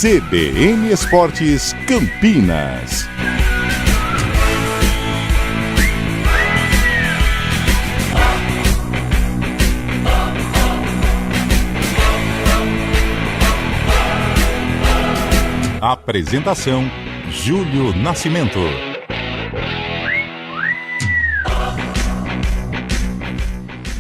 CBN Esportes Campinas. Apresentação: Júlio Nascimento.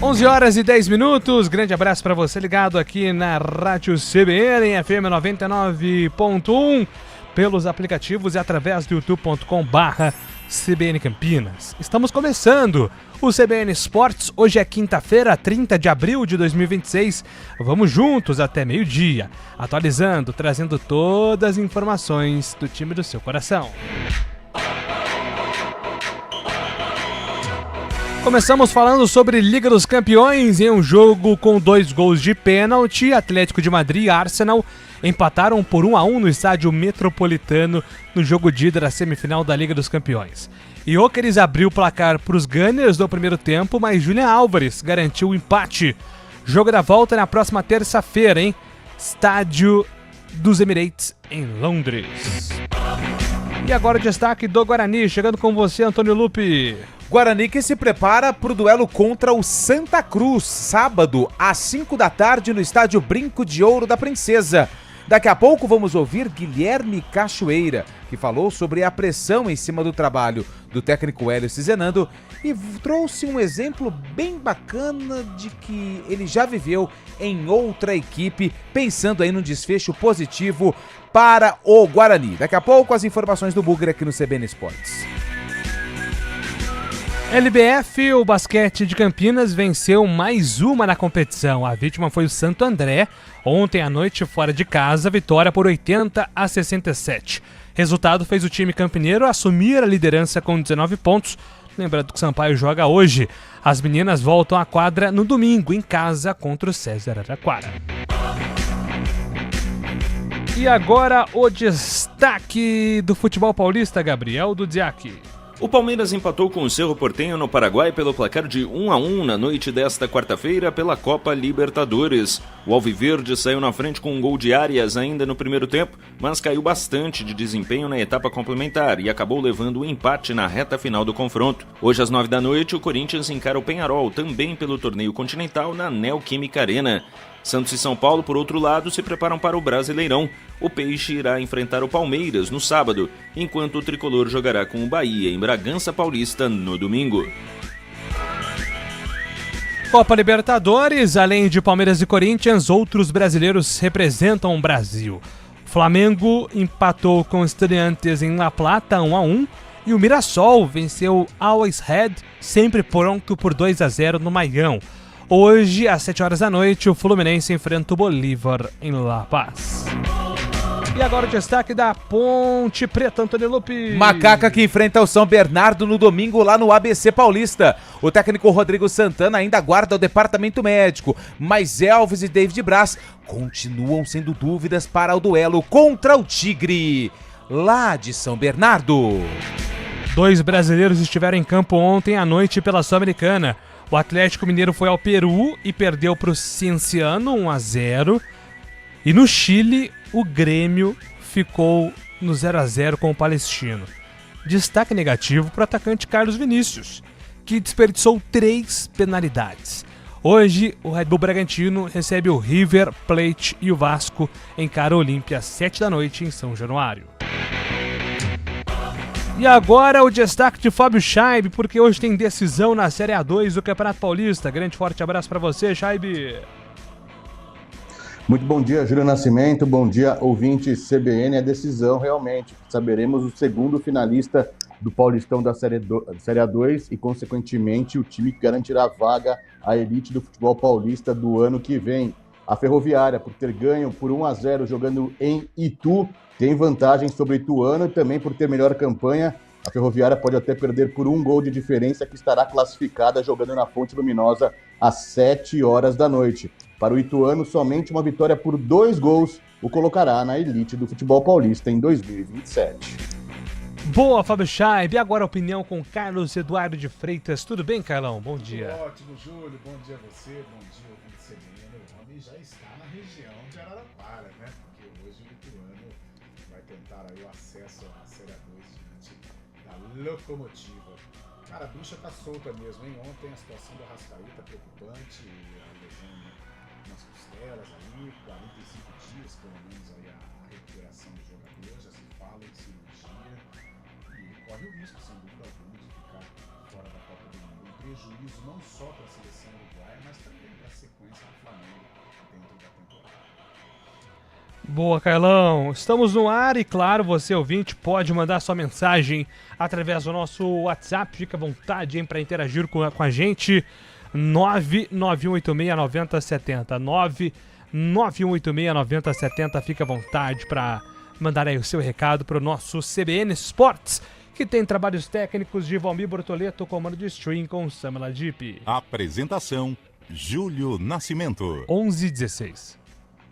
Onze horas e 10 minutos. Grande abraço para você ligado aqui na Rádio CBN FM 99.1 pelos aplicativos e através do youtube.com/CBN Campinas. Estamos começando o CBN Esportes. Hoje é quinta-feira, 30 de abril de 2026. Vamos juntos até meio-dia, atualizando, trazendo todas as informações do time do seu coração. Começamos falando sobre Liga dos Campeões. Em um jogo com 2 gols de pênalti, Atlético de Madrid e Arsenal empataram por 1-1 no estádio Metropolitano no jogo de ida da semifinal da Liga dos Campeões. Gyökeres abriu o placar para os Gunners no primeiro tempo, mas Julian Álvares garantiu o empate. Jogo da volta na próxima terça-feira, hein? Estádio dos Emirates, em Londres. E agora o destaque do Guarani, chegando com você, Antônio Lupi. Guarani que se prepara para o duelo contra o Santa Cruz, sábado, às 5 da tarde, no estádio Brinco de Ouro da Princesa. Daqui a pouco vamos ouvir Guilherme Cachoeira, que falou sobre a pressão em cima do trabalho do técnico Hélio Cizenando e trouxe um exemplo bem bacana de que ele já viveu em outra equipe, pensando aí num desfecho positivo para o Guarani. Daqui a pouco as informações do Bugre aqui no CBN Esportes. LBF, o basquete de Campinas, venceu mais uma na competição. A vítima foi o Santo André. Ontem à noite, fora de casa, vitória por 80-67. Resultado fez o time campineiro assumir a liderança com 19 pontos. Lembrando que o Sampaio joga hoje. As meninas voltam à quadra no domingo, em casa, contra o César Araraquara. E agora o destaque do futebol paulista, Gabriel Dudziak. O Palmeiras empatou com o Cerro Porteño no Paraguai pelo placar de 1-1 na noite desta quarta-feira pela Copa Libertadores. O Alviverde saiu na frente com um gol de Arias ainda no primeiro tempo, mas caiu bastante de desempenho na etapa complementar e acabou levando o empate na reta final do confronto. Hoje às 9 da noite, o Corinthians encara o Peñarol, também pelo torneio continental na Neoquímica Arena. Santos e São Paulo, por outro lado, se preparam para o Brasileirão. O Peixe irá enfrentar o Palmeiras no sábado, enquanto o Tricolor jogará com o Bahia em Bragança Paulista no domingo. Copa Libertadores, além de Palmeiras e Corinthians, outros brasileiros representam o Brasil. Flamengo empatou com Estudiantes em La Plata 1-1 e o Mirassol venceu Always Red, sempre pronto, por 2-0 no Maião. Hoje, às 7 horas da noite, o Fluminense enfrenta o Bolívar em La Paz. E agora o destaque da Ponte Preta, Antônio Lupi. Macaca que enfrenta o São Bernardo no domingo lá no ABC Paulista. O técnico Rodrigo Santana ainda aguarda o departamento médico, mas Elvis e David Braz continuam sendo dúvidas para o duelo contra o Tigre, lá de São Bernardo. 2 brasileiros estiveram em campo ontem à noite pela Sul-Americana. O Atlético Mineiro foi ao Peru e perdeu para o Cienciano 1-0. E no Chile, o Grêmio ficou no 0-0 com o Palestino. Destaque negativo para o atacante Carlos Vinícius, que desperdiçou 3 penalidades. Hoje, o Red Bull Bragantino recebe o River Plate e o Vasco encara o Olímpia às 7 da noite em São Januário. E agora o destaque de Fábio Scheibe, porque hoje tem decisão na Série A2 do Campeonato Paulista. Grande forte abraço para você, Scheibe. Muito bom dia, Júlio Nascimento. Bom dia, ouvinte CBN. É decisão, realmente. Saberemos o segundo finalista do Paulistão da Série A2 e, consequentemente, o time que garantirá a vaga à elite do futebol paulista do ano que vem. A Ferroviária, por ter ganho por 1-0 jogando em Itu, tem vantagem sobre o Ituano e também por ter melhor campanha. A Ferroviária pode até perder por 1 gol de diferença, que estará classificada jogando na Fonte Luminosa às 7 horas da noite. Para o Ituano, somente uma vitória por 2 gols o colocará na elite do futebol paulista em 2027. Boa, Fábio Scheibe. E agora a opinião com Carlos Eduardo de Freitas. Tudo bem, Carlão? Bom dia. Tudo ótimo, Júlio. Bom dia a você. Bom dia, ouvinte CBN. O homem já está na região de Araraquara, né? Porque hoje o Ituano tentaram aí o acesso à Série 2 diante da Locomotiva. Cara, a bicha tá solta mesmo, hein? Ontem a situação do Arrascaeta preocupante, a lesão nas costelas aí, 45 dias pelo menos aí a recuperação do jogador, já se fala em cirurgia e corre o risco, sem dúvida alguma, de ficar fora da Copa do Mundo. Um prejuízo não só para a seleção uruguaia, mas também para a sequência do Flamengo dentro da temporada. Boa, Carlão. Estamos no ar e, claro, você ouvinte pode mandar sua mensagem através do nosso WhatsApp. Fica à vontade, hein, para interagir com a gente. 991869070. 991869070. Fica à vontade para mandar aí o seu recado para o nosso CBN Sports, que tem trabalhos técnicos de Valmir Bortoleto, comando de stream com Samela Jeep. Apresentação, Júlio Nascimento. 11h16.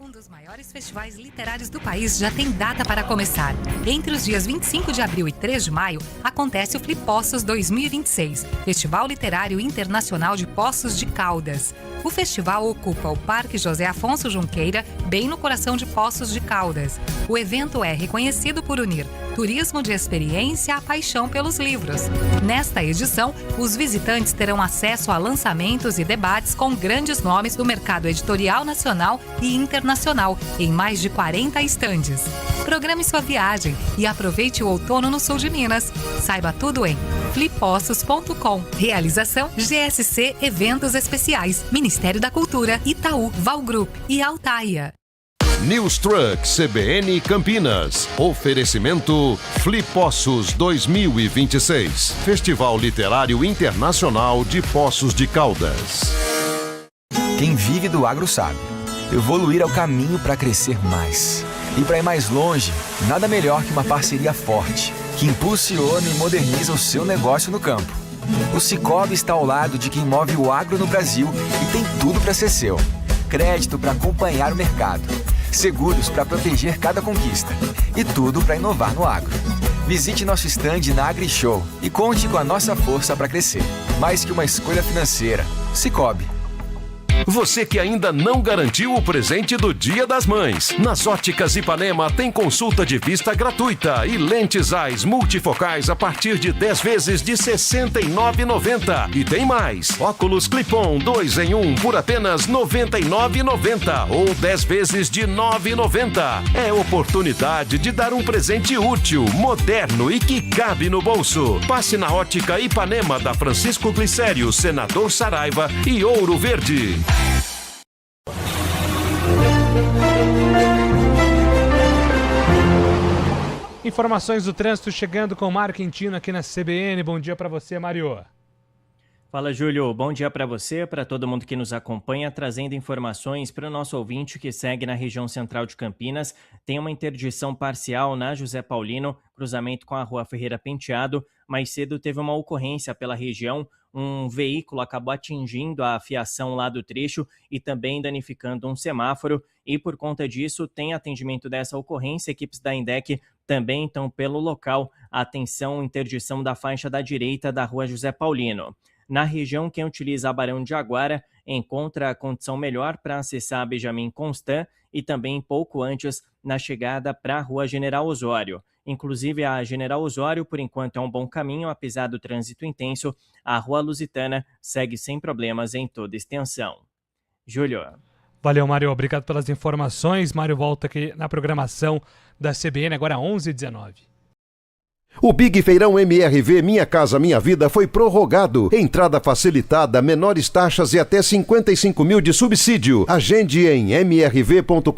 Um dos maiores festivais literários do país já tem data para começar. Entre os dias 25 de abril e 3 de maio, acontece o Flipossos 2026, Festival Literário Internacional de Poços de Caldas. O festival ocupa o Parque José Afonso Junqueira, bem no coração de Poços de Caldas. O evento é reconhecido por unir turismo de experiência à paixão pelos livros. Nesta edição, os visitantes terão acesso a lançamentos e debates com grandes nomes do mercado editorial nacional e internacional, em mais de 40 estandes. Programe sua viagem e aproveite o outono no sul de Minas. Saiba tudo em flipossos.com. Realização GSC Eventos Especiais, Ministério da Cultura, Itaú, Val Group e Altaia. News Truck CBN Campinas. Oferecimento Flipossos 2026. Festival Literário Internacional de Poços de Caldas. Quem vive do agro sabe. Evoluir é o caminho para crescer mais. E para ir mais longe, nada melhor que uma parceria forte, que impulsiona e moderniza o seu negócio no campo. O Sicoob está ao lado de quem move o agro no Brasil e tem tudo para ser seu. Crédito para acompanhar o mercado. Seguros para proteger cada conquista. E tudo para inovar no agro. Visite nosso stand na AgriShow e conte com a nossa força para crescer. Mais que uma escolha financeira. Sicoob. Você que ainda não garantiu o presente do Dia das Mães. Nas Óticas Ipanema tem consulta de vista gratuita e lentes AIS multifocais a partir de 10 vezes de R$ 69,90. E tem mais. Óculos Clip-On 2 em 1 por apenas R$ 99,90 ou 10 vezes de R$ 9,90. É oportunidade de dar um presente útil, moderno e que cabe no bolso. Passe na Ótica Ipanema da Francisco Glicério, Senador Saraiva e Ouro Verde. Informações do trânsito chegando com o Mário Quintino aqui na CBN. Bom dia para você, Mário. Fala, Júlio. Bom dia para você, para todo mundo que nos acompanha, trazendo informações para o nosso ouvinte que segue na região central de Campinas. Tem uma interdição parcial na José Paulino, cruzamento com a Rua Ferreira Penteado. Mais cedo teve uma ocorrência pela região. Um veículo acabou atingindo a fiação lá do trecho e também danificando um semáforo. E por conta disso, tem atendimento dessa ocorrência. Equipes da INDEC também estão pelo local. Atenção, interdição da faixa da direita da Rua José Paulino. Na região, quem utiliza a Barão de Aguara encontra a condição melhor para acessar a Benjamin Constant e também pouco antes na chegada para a Rua General Osório. Inclusive a General Osório, por enquanto, é um bom caminho, apesar do trânsito intenso. A Rua Lusitana segue sem problemas em toda extensão. Júlio. Valeu, Mário. Obrigado pelas informações. Mário volta aqui na programação da CBN, agora 11h19. O Big Feirão MRV Minha Casa Minha Vida foi prorrogado. Entrada facilitada, menores taxas e até 55 mil de subsídio. Agende em mrv.com.br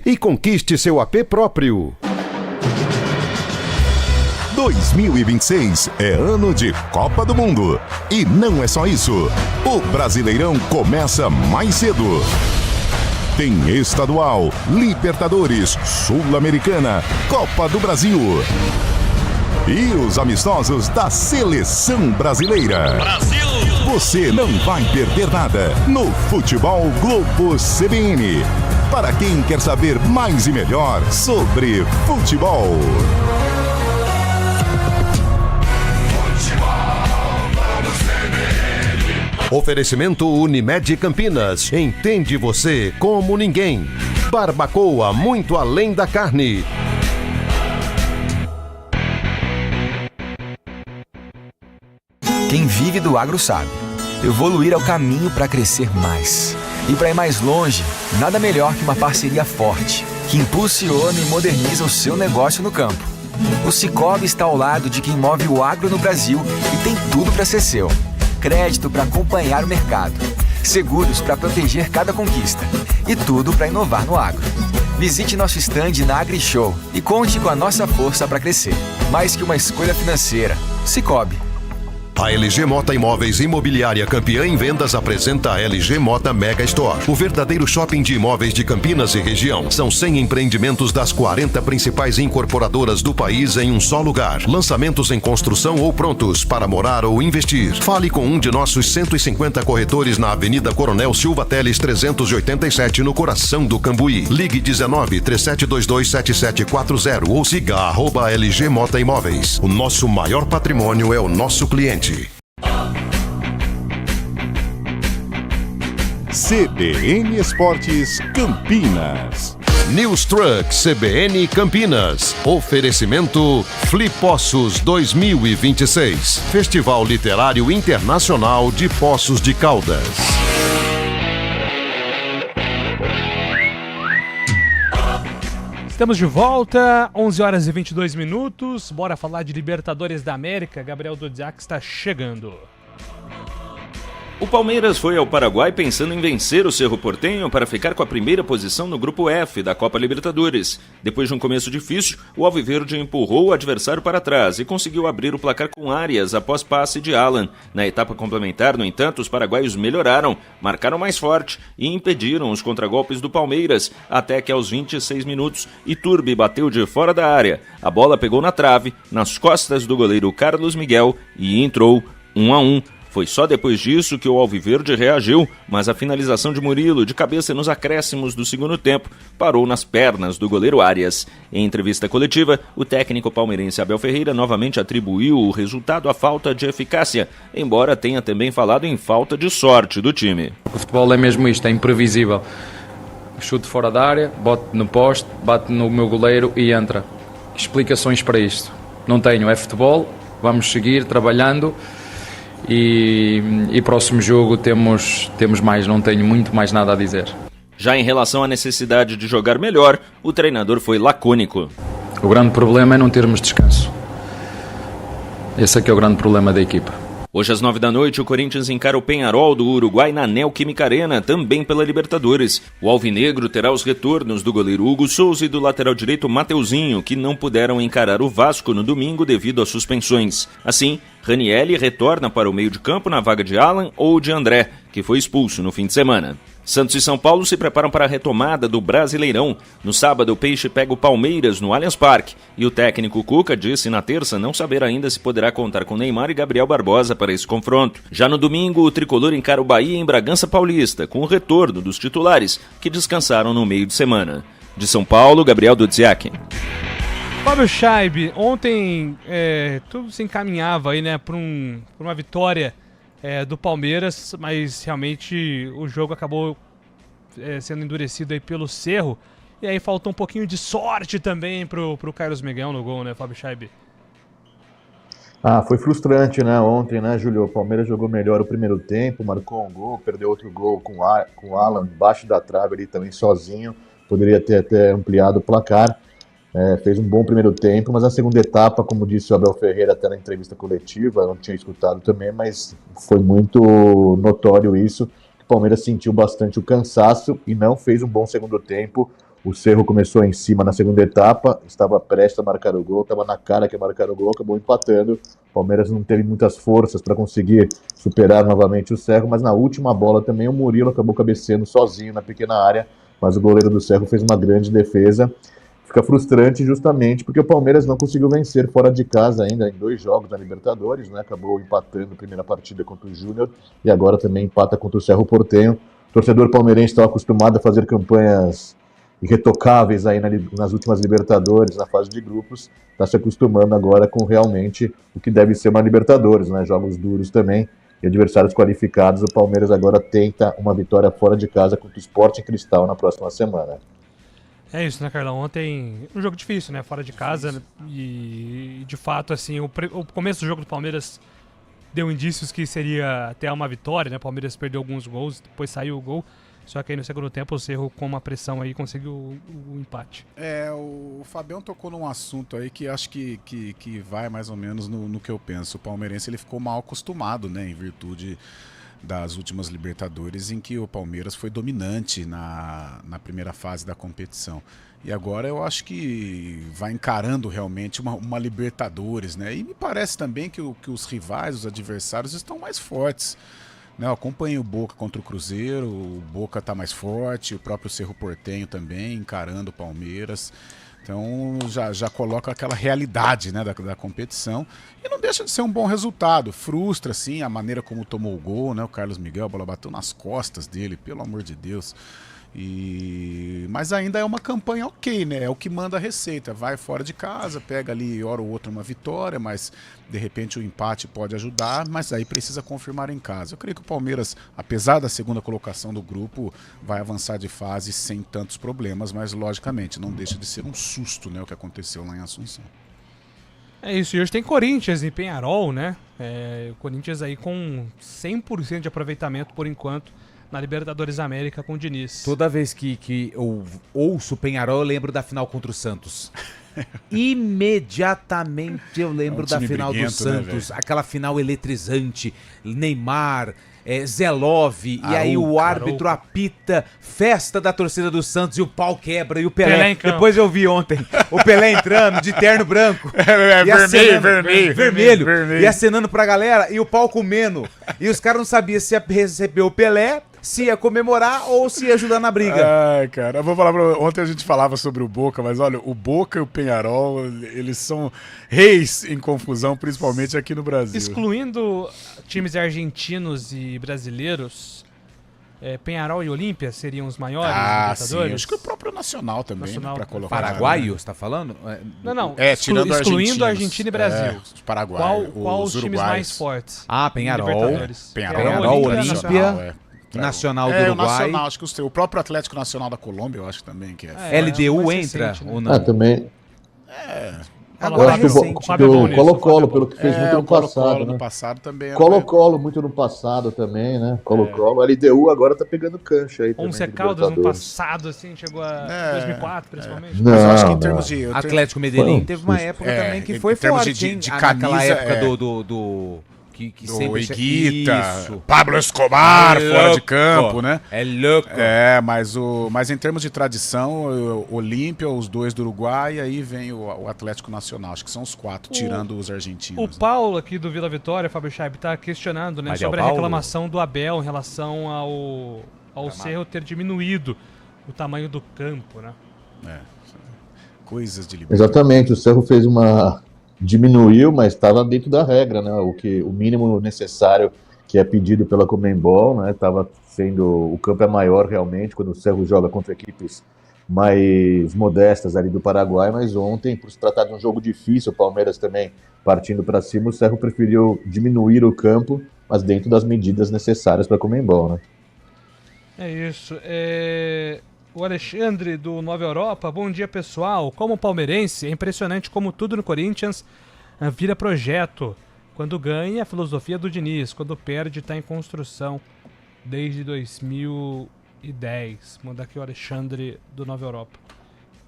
e conquiste seu AP próprio. 2026 é ano de Copa do Mundo. E não é só isso. O Brasileirão começa mais cedo. Tem estadual, Libertadores, Sul-Americana, Copa do Brasil. E os amistosos da Seleção Brasileira. Brasil! Você não vai perder nada no Futebol Globo CBN. Para quem quer saber mais e melhor sobre futebol. Oferecimento Unimed Campinas. Entende você como ninguém. Barbacoa muito além da carne. Quem vive do agro sabe. Evoluir é o caminho para crescer mais. E para ir mais longe, nada melhor que uma parceria forte, que impulsiona e moderniza o seu negócio no campo. O Sicoob está ao lado de quem move o agro no Brasil e tem tudo para ser seu. Crédito para acompanhar o mercado, seguros para proteger cada conquista e tudo para inovar no agro. Visite nosso stand na AgriShow e conte com a nossa força para crescer. Mais que uma escolha financeira, Sicoob. A LG Mota Imóveis Imobiliária campeã em vendas apresenta a LG Mota Mega Store, o verdadeiro shopping de imóveis de Campinas e região. São 100 empreendimentos das 40 principais incorporadoras do país em um só lugar. Lançamentos em construção ou prontos para morar ou investir. Fale com um de nossos 150 corretores na Avenida Coronel Silva Teles 387, no coração do Cambuí. Ligue 19 3722 7740 ou siga @LG Mota Imóveis. O nosso maior patrimônio é o nosso cliente. CBN Esportes Campinas. News Truck CBN Campinas. Oferecimento Flipossos 2026. Festival Literário Internacional de Poços de Caldas. Estamos de volta, 11 horas e 22 minutos. Bora falar de Libertadores da América. Gabriel Dodziak está chegando. O Palmeiras foi ao Paraguai pensando em vencer o Cerro Porteño para ficar com a primeira posição no Grupo F da Copa Libertadores. Depois de um começo difícil, o Alviverde empurrou o adversário para trás e conseguiu abrir o placar com Arias após passe de Alan. Na etapa complementar, no entanto, os paraguaios melhoraram, marcaram mais forte e impediram os contragolpes do Palmeiras, até que aos 26 minutos, Iturbe bateu de fora da área. A bola pegou na trave, nas costas do goleiro Carlos Miguel e entrou 1-1. Foi só depois disso que o Alviverde reagiu, mas a finalização de Murilo, de cabeça nos acréscimos do segundo tempo, parou nas pernas do goleiro Arias. Em entrevista coletiva, o técnico palmeirense Abel Ferreira novamente atribuiu o resultado à falta de eficácia, embora tenha também falado em falta de sorte do time. O futebol é mesmo isto, é imprevisível. Chute fora da área, bote no poste, bate no meu goleiro e entra. Explicações para isto? Não tenho, é futebol, vamos seguir trabalhando. E próximo jogo temos mais, não tenho muito mais nada a dizer. Já em relação à necessidade de jogar melhor, o treinador foi lacônico. O grande problema é não termos descanso. Esse é que é o grande problema da equipa. Hoje às 9h, o Corinthians encara o Peñarol do Uruguai na Neoquímica Arena, também pela Libertadores. O alvinegro terá os retornos do goleiro Hugo Souza e do lateral direito Mateuzinho, que não puderam encarar o Vasco no domingo devido às suspensões. Assim, Ranielli retorna para o meio de campo na vaga de Alan ou de André, que foi expulso no fim de semana. Santos e São Paulo se preparam para a retomada do Brasileirão. No sábado, o Peixe pega o Palmeiras no Allianz Parque e o técnico Cuca disse na terça não saber ainda se poderá contar com Neymar e Gabriel Barbosa para esse confronto. Já no domingo, o tricolor encara o Bahia em Bragança Paulista, com o retorno dos titulares, que descansaram no meio de semana. De São Paulo, Gabriel Dodziak. Fábio Scheib, ontem tudo se encaminhava aí, né, para uma vitória do Palmeiras, mas realmente o jogo acabou sendo endurecido aí pelo Cerro, e aí faltou um pouquinho de sorte também pro Carlos Miguel no gol, né, Fábio Scheib? Foi frustrante, né, ontem, né, Júlio? O Palmeiras jogou melhor o primeiro tempo, marcou um gol, perdeu outro gol com o Alan embaixo da trave ali também sozinho, poderia ter até ampliado o placar. Fez um bom primeiro tempo, mas a segunda etapa, como disse o Abel Ferreira até na entrevista coletiva, eu não tinha escutado também, mas foi muito notório isso, que o Palmeiras sentiu bastante o cansaço e não fez um bom segundo tempo. O Cerro começou em cima na segunda etapa, estava prestes a marcar o gol, estava na cara que ia marcar o gol, acabou empatando. O Palmeiras não teve muitas forças para conseguir superar novamente o Cerro, mas na última bola também o Murilo acabou cabeceando sozinho na pequena área, mas o goleiro do Cerro fez uma grande defesa. Fica frustrante justamente porque o Palmeiras não conseguiu vencer fora de casa ainda em 2 jogos na Libertadores, né? Acabou empatando a primeira partida contra o Júnior e agora também empata contra o Cerro Porteño. O torcedor palmeirense está acostumado a fazer campanhas irretocáveis aí nas últimas Libertadores, na fase de grupos, está se acostumando agora com realmente o que deve ser uma Libertadores, né? Jogos duros também e adversários qualificados. O Palmeiras agora tenta uma vitória fora de casa contra o Sporting Cristal na próxima semana. É isso, né, Carlão? Ontem, um jogo difícil, né? Fora de casa. E, de fato, assim, o começo do jogo do Palmeiras deu indícios que seria até uma vitória, né? O Palmeiras perdeu alguns gols, depois saiu o gol. Só que aí no segundo tempo o Cerro, com uma pressão aí, conseguiu o empate. O Fabião tocou num assunto aí que acho que vai mais ou menos no que eu penso. O palmeirense ele ficou mal acostumado, né, em virtude das últimas Libertadores, em que o Palmeiras foi dominante na primeira fase da competição. E agora eu acho que vai encarando realmente uma Libertadores, né? E me parece também que os rivais, os adversários estão mais fortes. Eu acompanhei o Boca contra o Cruzeiro, o Boca está mais forte, o próprio Cerro Porteño também, encarando o Palmeiras. Então já coloca aquela realidade, né, da competição. E não deixa de ser um bom resultado. Frustra, sim, a maneira como tomou o gol, né? O Carlos Miguel, a bola bateu nas costas dele, pelo amor de Deus. Mas ainda é uma campanha ok, né? É o que manda a receita. Vai fora de casa, pega ali hora ou outra uma vitória, mas de repente o empate pode ajudar, mas aí precisa confirmar em casa. Eu creio que o Palmeiras, apesar da segunda colocação do grupo, vai avançar de fase sem tantos problemas, mas logicamente não deixa de ser um susto, né, o que aconteceu lá em Assunção. É isso, e hoje tem Corinthians e Peñarol, né? O Corinthians aí com 100% de aproveitamento por enquanto na Libertadores América com o Diniz. Toda vez que eu ouço o Peñarol, eu lembro da final contra o Santos. Imediatamente eu lembro da final do Santos, aquela final eletrizante, Neymar, Zelov, e aí o árbitro apita, festa da torcida do Santos e o pau quebra, e o Pelé depois eu vi ontem, o Pelé entrando de terno branco, vermelho, e acenando pra galera, e o pau comendo, e os caras não sabiam se ia receber o Pelé, se ia comemorar ou se ia ajudar na briga. Ai, cara, eu vou falar ontem a gente falava sobre o Boca, mas olha, o Boca e o Peñarol, eles são reis em confusão, principalmente aqui no Brasil. Excluindo times argentinos e brasileiros, Peñarol e Olímpia seriam os maiores Libertadores? Sim, acho que o próprio Nacional também, né, pra colocar. Paraguaio, você tá falando? Não, tirando excluindo Argentina e Brasil. Os Paraguaios, qual os times mais fortes? Peñarol, Olímpia, Nacional do Uruguai. O Nacional, acho que o próprio Atlético Nacional da Colômbia, eu acho também que é. LDU entra recente, né? ou não? Também. Agora eu acho que o Colo-Colo, pelo que fez muito no passado, né? Passado também. Colo-Colo muito no passado também, né? Colo-Colo. LDU agora tá pegando cancha aí. Once Caldas no passado, assim, chegou a 2004, principalmente. Mas eu acho que em termos de... Atlético Medellín teve uma época também que foi forte, de naquela camisa, época do sempre Higuita, Pablo Escobar fora de campo, né? É louco. Mas em termos de tradição, Olímpia, os dois do Uruguai, e aí vem o Atlético Nacional. Acho que são os quatro, tirando os argentinos. O Paulo aqui do Vila Vitória, Fábio Scheib, tá questionando, né, sobre a reclamação do Abel em relação ao Cerro ter diminuído o tamanho do campo, né? Coisas de liberdade. Exatamente, o Cerro fez diminuiu, mas estava dentro da regra, né? O mínimo necessário que é pedido pela Conmebol, né? Tava sendo, o campo é maior realmente quando o Cerro joga contra equipes mais modestas ali do Paraguai, mas ontem, por se tratar de um jogo difícil, o Palmeiras também partindo para cima, o Cerro preferiu diminuir o campo, mas dentro das medidas necessárias para a Conmebol, né? É isso. O Alexandre do Nova Europa, bom dia pessoal. Como palmeirense, é impressionante como tudo no Corinthians vira projeto. Quando ganha, a filosofia do Diniz. Quando perde, está em construção desde 2010. Manda aqui o Alexandre do Nova Europa.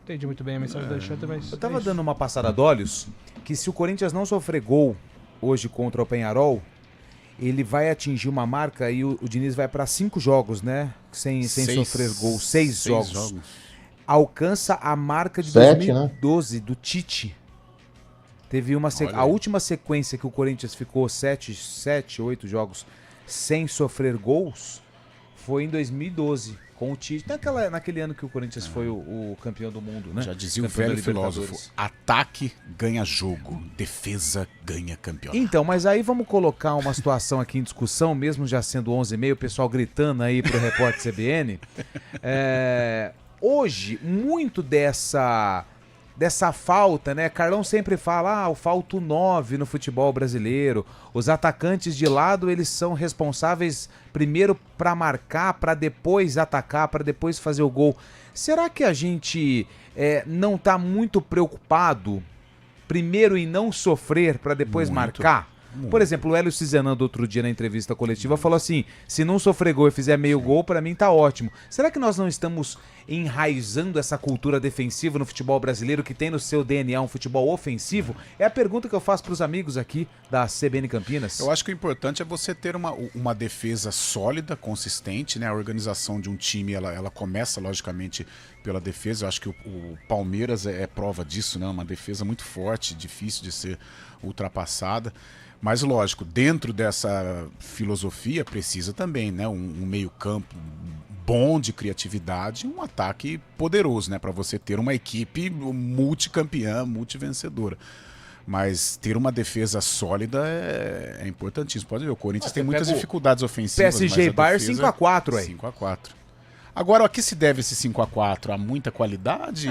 Entendi muito bem a mensagem do Alexandre, mas... Eu tava dando uma passada de olhos que se o Corinthians não sofrer gol hoje contra o Peñarol, ele vai atingir uma marca e o Diniz vai para 5 jogos, né? Sem sofrer gol. 6 jogos. Alcança a marca de 2012, né? Do Tite. Teve a última sequência que o Corinthians ficou 7, 8 jogos sem sofrer gols foi em 2012, com o Tite. Naquele ano que o Corinthians foi o campeão do mundo, né? Já dizia o velho filósofo, ataque ganha jogo, defesa ganha campeonato. Então, mas aí vamos colocar uma situação aqui em discussão, mesmo já sendo 11h30, o pessoal gritando aí pro repórter CBN. Hoje, muito dessa falta, né? Carlão sempre fala, falta o 9 no futebol brasileiro. Os atacantes de lado, eles são responsáveis primeiro para marcar, para depois atacar, para depois fazer o gol. Será que a gente não tá muito preocupado primeiro em não sofrer para depois marcar? Por exemplo, o Hélio Cizenando outro dia na entrevista coletiva falou assim, se não sofrer gol e fizer meio gol, pra mim tá ótimo. Será que nós não estamos enraizando essa cultura defensiva no futebol brasileiro que tem no seu DNA um futebol ofensivo? É a pergunta que eu faço pros amigos aqui da CBN Campinas. Eu acho que o importante é você ter uma defesa sólida, consistente, né? A organização de um time, ela começa, logicamente, pela defesa. Eu acho que o Palmeiras é prova disso, né? Uma defesa muito forte, difícil de ser ultrapassada. Mas, lógico, dentro dessa filosofia precisa também, né? Um meio-campo bom de criatividade, um ataque poderoso, né? Para você ter uma equipe multicampeã, multivencedora. Mas ter uma defesa sólida é importantíssimo. Pode ver, o Corinthians tem muitas dificuldades ofensivas. PSG e Bayern 5x4 aí. 5x4. Agora, a que se deve esse 5x4? A muita qualidade?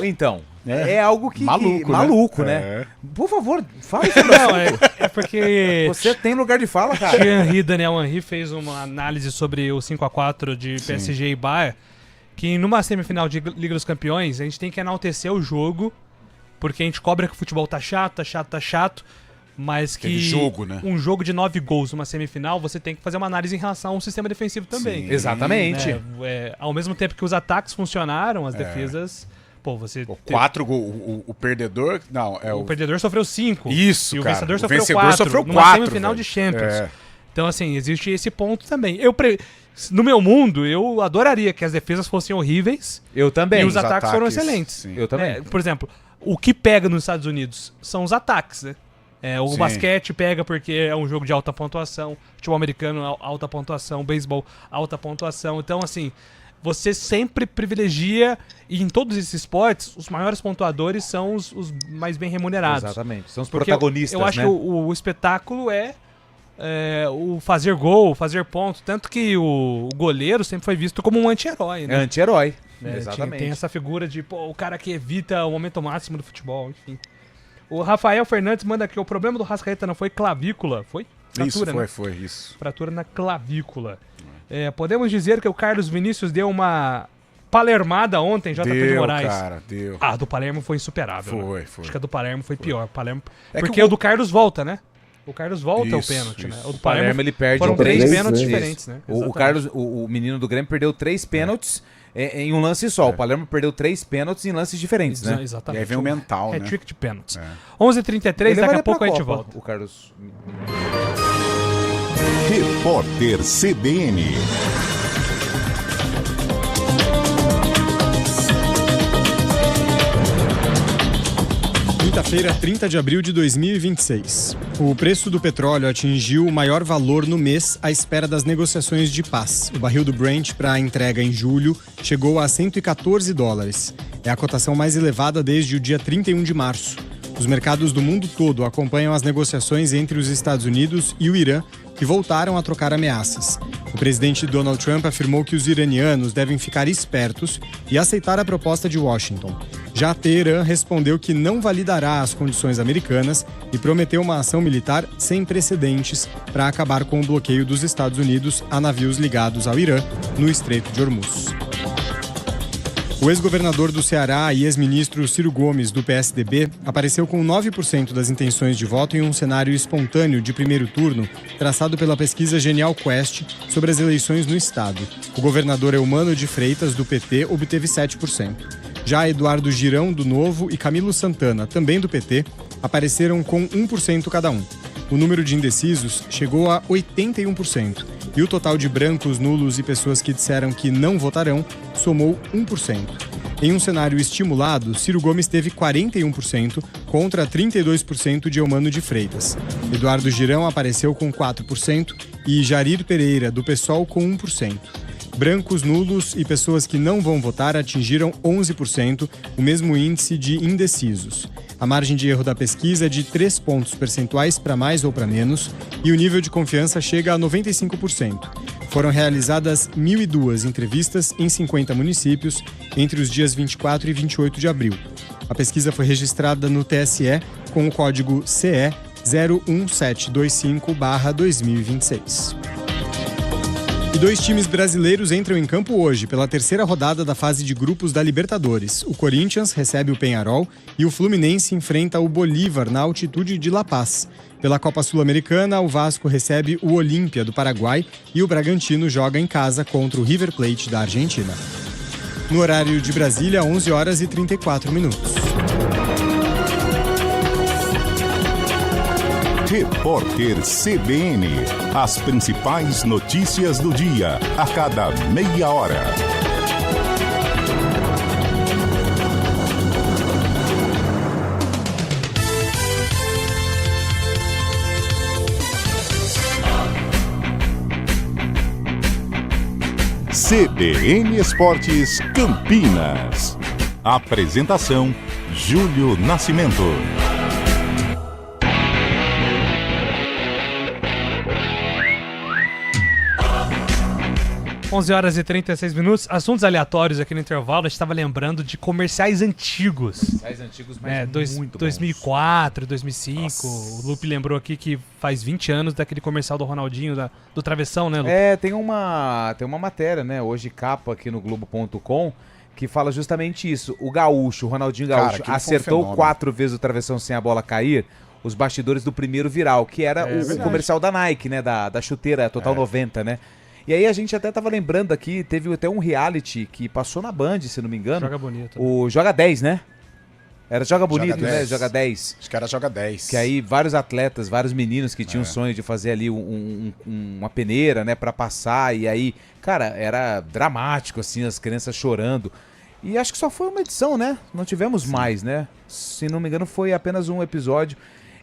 Então, é algo que... Maluco, né? Por favor, fala isso. Não, é porque... Você tem lugar de fala, cara. Daniel Henry fez uma análise sobre o 5x4 de PSG e Bayern, que numa semifinal de Liga dos Campeões, a gente tem que enaltecer o jogo, porque a gente cobra que o futebol tá chato, mas que jogo, né? Um jogo de 9 gols numa semifinal, você tem que fazer uma análise em relação ao sistema defensivo também. Sim, exatamente. Ao mesmo tempo que os ataques funcionaram, as defesas... Pô, você... 4 gols, o perdedor... Não, o perdedor sofreu 5. Isso, e o cara. vencedor sofreu 4. Numa semifinal de Champions. Então, assim, existe esse ponto também. No meu mundo, eu adoraria que as defesas fossem horríveis. Eu também. E os ataques foram excelentes. Sim. Eu também. Por exemplo, o que pega nos Estados Unidos são os ataques, né? O basquete pega porque é um jogo de alta pontuação, futebol americano, alta pontuação, beisebol, alta pontuação. Então, assim, você sempre privilegia, e em todos esses esportes, os maiores pontuadores são os mais bem remunerados. Exatamente, são os porque protagonistas, eu acho que o espetáculo é o fazer gol, fazer ponto. Tanto que o goleiro sempre foi visto como um anti-herói, né? Anti-herói, exatamente. Tem essa figura de o cara que evita o momento máximo do futebol, enfim. O Rafael Fernandes manda aqui, o problema do Rascaeta não foi clavícula, foi fratura, isso, né? foi isso. Fratura na clavícula. Podemos dizer que o Carlos Vinícius deu uma palermada ontem, JP de Moraes. Cara, deu. A do Palermo foi insuperável. Foi. Acho que a do Palermo foi pior. Porque o do Carlos volta, né? O Carlos volta o pênalti, né? O do Palermo ele perde. Foram 3 pênaltis diferentes, né? O Carlos, o menino do Grêmio perdeu 3 pênaltis em um lance só. O Palermo perdeu 3 pênaltis em lances diferentes, né? Exatamente. E aí vem o mental, né? Hat-trick de pênaltis. 11h33, daqui a pouco a gente volta. O Carlos... Repórter CBN. Quinta-feira, 30 de abril de 2026. O preço do petróleo atingiu o maior valor no mês à espera das negociações de paz. O barril do Brent para a entrega em julho chegou a $114. É a cotação mais elevada desde o dia 31 de março. Os mercados do mundo todo acompanham as negociações entre os Estados Unidos e o Irã, que voltaram a trocar ameaças. O presidente Donald Trump afirmou que os iranianos devem ficar espertos e aceitar a proposta de Washington. Já Teherã respondeu que não validará as condições americanas e prometeu uma ação militar sem precedentes para acabar com o bloqueio dos Estados Unidos a navios ligados ao Irã no Estreito de Hormuz. O ex-governador do Ceará e ex-ministro Ciro Gomes, do PSDB, apareceu com 9% das intenções de voto em um cenário espontâneo de primeiro turno traçado pela pesquisa Genial Quest sobre as eleições no estado. O governador Eumano de Freitas, do PT, obteve 7%. Já Eduardo Girão, do Novo, e Camilo Santana, também do PT, apareceram com 1% cada um. O número de indecisos chegou a 81%. E o total de brancos, nulos e pessoas que disseram que não votarão somou 1%. Em um cenário estimulado, Ciro Gomes teve 41% contra 32% de Eumano de Freitas. Eduardo Girão apareceu com 4% e Jair Pereira, do PSOL, com 1%. Brancos, nulos e pessoas que não vão votar atingiram 11%, o mesmo índice de indecisos. A margem de erro da pesquisa é de 3 pontos percentuais para mais ou para menos e o nível de confiança chega a 95%. Foram realizadas 1.002 entrevistas em 50 municípios entre os dias 24 e 28 de abril. A pesquisa foi registrada no TSE com o código CE 01725/2026. E 2 times brasileiros entram em campo hoje pela terceira rodada da fase de grupos da Libertadores. O Corinthians recebe o Peñarol e o Fluminense enfrenta o Bolívar na altitude de La Paz. Pela Copa Sul-Americana, o Vasco recebe o Olímpia do Paraguai e o Bragantino joga em casa contra o River Plate da Argentina. No horário de Brasília, 11 horas e 34 minutos. Repórter CBN. As principais notícias do dia, a cada meia hora. CBN Esportes Campinas. Apresentação: Júlio Nascimento. 11 horas e 36 minutos. Assuntos aleatórios aqui no intervalo. Eu estava lembrando de comerciais antigos. Comerciais antigos, mas muito 2004, 2005. Nossa. O Lupe lembrou aqui que faz 20 anos daquele comercial do Ronaldinho, do Travessão, né, Lupe? Tem uma matéria, né, hoje capa aqui no Globo.com, que fala justamente isso. O Gaúcho, o Ronaldinho Gaúcho, acertou 4 vezes o travessão sem a bola cair. Os bastidores do primeiro viral, que era o comercial da Nike, né, da chuteira Total 90, né? E aí a gente até tava lembrando aqui, teve até um reality que passou na Band, se não me engano. Joga Bonito. O Joga 10, né? Era Joga Bonito, né? Joga 10. Acho que era Joga 10. Que aí vários atletas, vários meninos que tinham sonho de fazer ali uma peneira, né, pra passar. E aí, cara, era dramático, assim, as crianças chorando. E acho que só foi uma edição, né? Não tivemos mais, né? Se não me engano, foi apenas um episódio.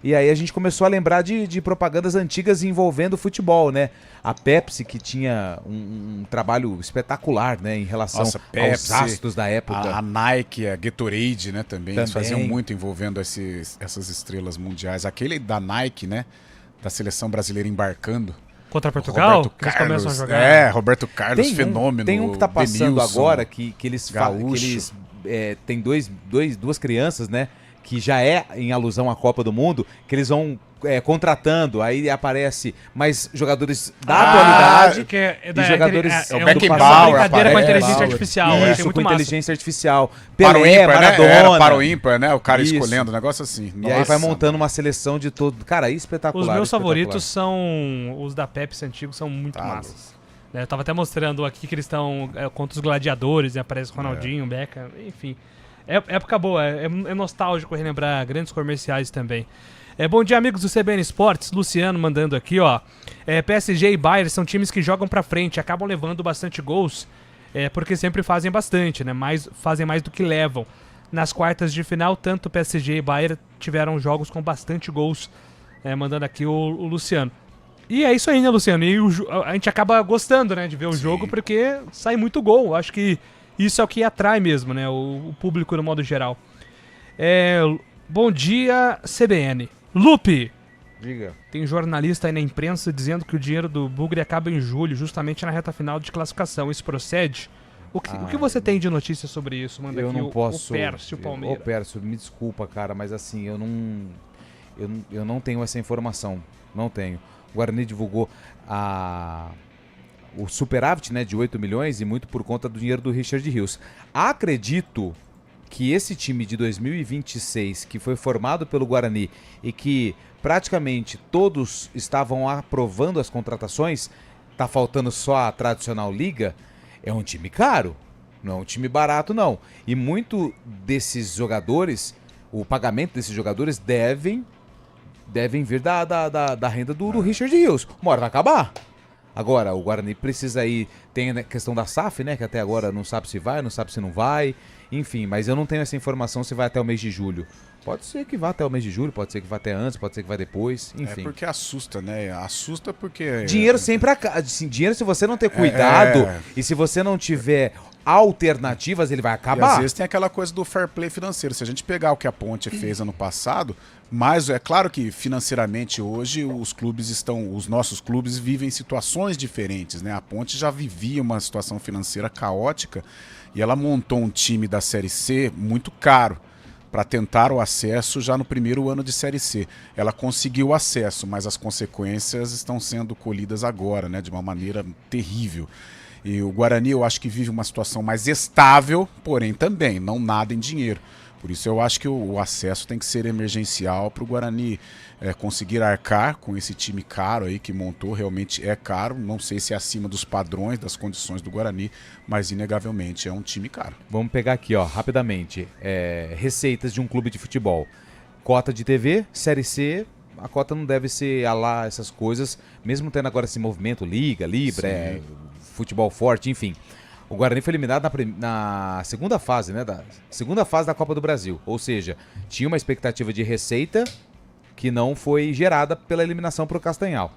E aí a gente começou a lembrar de propagandas antigas envolvendo futebol, né? A Pepsi, que tinha um trabalho espetacular, né? Em relação aos astros da época. A Nike, a Gatorade, né? Também. Eles faziam muito envolvendo essas estrelas mundiais. Aquele da Nike, né? Da seleção brasileira embarcando. Contra Portugal? Roberto Carlos, eles começam a jogar. Roberto Carlos, fenômeno. Tem um que tá passando Denilson, agora que eles falam. Tem duas crianças, né? Que já é em alusão à Copa do Mundo, que eles vão contratando, aí aparece mais jogadores da atualidade e jogadores o Beckenbauer, brincadeira com a inteligência artificial. Isso, com inteligência artificial. Pelé, Maradona. Era para o ímpar, né? O cara escolhendo, um negócio assim. E aí vai montando uma seleção de todo. Cara, espetacular. Os meus favoritos são os da Pepsi antigos, são muito massas. Eu tava até mostrando aqui que eles estão contra os gladiadores, aparece o Ronaldinho, Beckham, enfim. Época boa, é nostálgico relembrar grandes comerciais também. Bom dia, amigos do CBN Esportes. Luciano mandando aqui, ó. PSG e Bayern são times que jogam pra frente, acabam levando bastante gols, porque sempre fazem bastante, né? Fazem mais do que levam. Nas quartas de final, tanto PSG e Bayern tiveram jogos com bastante gols, mandando aqui o Luciano. E é isso aí, né, Luciano? E a gente acaba gostando, né, de ver o jogo, porque sai muito gol. Acho que isso é o que atrai mesmo, né? O público no modo geral. Bom dia, CBN. Lupe! Diga. Tem jornalista aí na imprensa dizendo que o dinheiro do Bugre acaba em julho, justamente na reta final de classificação. Isso procede? O que você tem de notícia sobre isso? Manda eu aqui não posso, o Pércio Palmeiras. Ô, Pércio, me desculpa, cara, mas assim, eu não tenho essa informação. Não tenho. O Guarani divulgou o superávit, né, de 8 milhões e muito por conta do dinheiro do Richard Rios. Acredito que esse time de 2026, que foi formado pelo Guarani e que praticamente todos estavam aprovando as contratações, tá faltando só a tradicional liga, é um time caro, não é um time barato não. E muito desses jogadores, o pagamento desses jogadores devem vir da renda do Richard Rios. Uma hora vai acabar. Agora, o Guarani precisa aí, tem a questão da SAF, né, que até agora não sabe se vai, não sabe se não vai, enfim, mas eu não tenho essa informação se vai até o mês de julho. Pode ser que vá até o mês de julho, pode ser que vá até antes, pode ser que vá depois, enfim. É porque assusta, né? Assusta porque... Dinheiro sempre acaba. Dinheiro, se você não ter cuidado e se você não tiver alternativas, ele vai acabar. E às vezes tem aquela coisa do fair play financeiro. Se a gente pegar o que a Ponte fez ano passado, mas é claro que financeiramente hoje os nossos clubes vivem situações diferentes, né? A Ponte já vivia uma situação financeira caótica e ela montou um time da Série C muito caro. para tentar o acesso já no primeiro ano de Série C. Ela conseguiu o acesso, mas as consequências estão sendo colhidas agora, né, de uma maneira terrível. E o Guarani eu acho que vive uma situação mais estável, porém também não nada em dinheiro. Por isso eu acho que o acesso tem que ser emergencial para o Guarani conseguir arcar com esse time caro aí que montou, realmente é caro, não sei se é acima dos padrões, das condições do Guarani, mas inegavelmente é um time caro. Vamos pegar aqui, ó, rapidamente, receitas de um clube de futebol. Cota de TV, Série C, a cota não deve ser lá essas coisas, mesmo tendo agora esse movimento Liga, Libre, futebol forte, enfim. O Guarani foi eliminado na segunda fase, né? Segunda fase da Copa do Brasil. Ou seja, tinha uma expectativa de receita que não foi gerada pela eliminação para o Castanhal.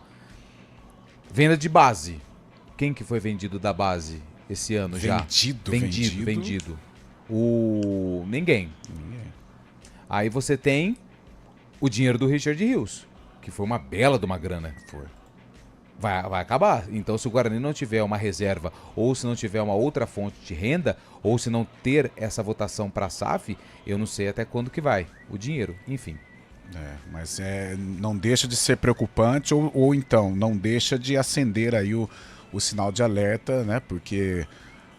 Venda de base. Quem que foi vendido da base esse ano já? Vendido. Ninguém. Aí você tem o dinheiro do Richard Rios, que foi uma bela de uma grana. Vai acabar. Então, se o Guarani não tiver uma reserva, ou se não tiver uma outra fonte de renda, ou se não ter essa votação para a SAF, eu não sei até quando que vai o dinheiro. Enfim. Mas não deixa de ser preocupante, ou então não deixa de acender aí o sinal de alerta, né? Porque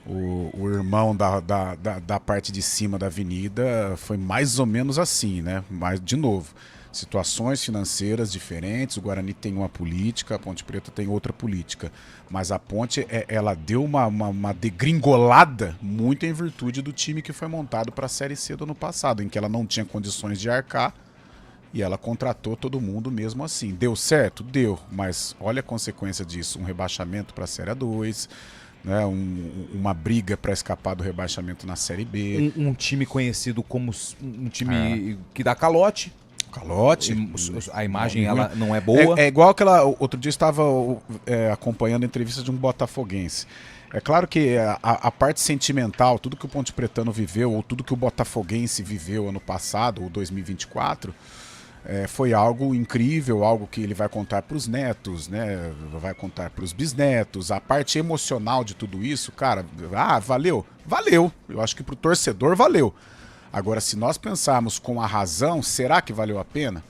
o irmão da parte de cima da avenida foi mais ou menos assim, né? Mas, de novo, situações financeiras diferentes, o Guarani tem uma política, a Ponte Preta tem outra política, mas a Ponte ela deu uma degringolada muito em virtude do time que foi montado para a Série C do ano passado, em que ela não tinha condições de arcar e ela contratou todo mundo mesmo assim. Deu certo? Deu, mas olha a consequência disso, um rebaixamento para a Série A2, né, uma briga para escapar do rebaixamento na Série B. Um time conhecido como um time que dá calote. A imagem ela não é boa. É igual aquela. Outro dia eu estava acompanhando a entrevista de um botafoguense. É claro que a parte sentimental, tudo que o Ponte Pretano viveu, ou tudo que o botafoguense viveu ano passado, ou 2024, foi algo incrível, algo que ele vai contar para os netos, né? Vai contar para os bisnetos. A parte emocional de tudo isso, cara, valeu. Eu acho que para o torcedor valeu. Agora, se nós pensarmos com a razão, será que valeu a pena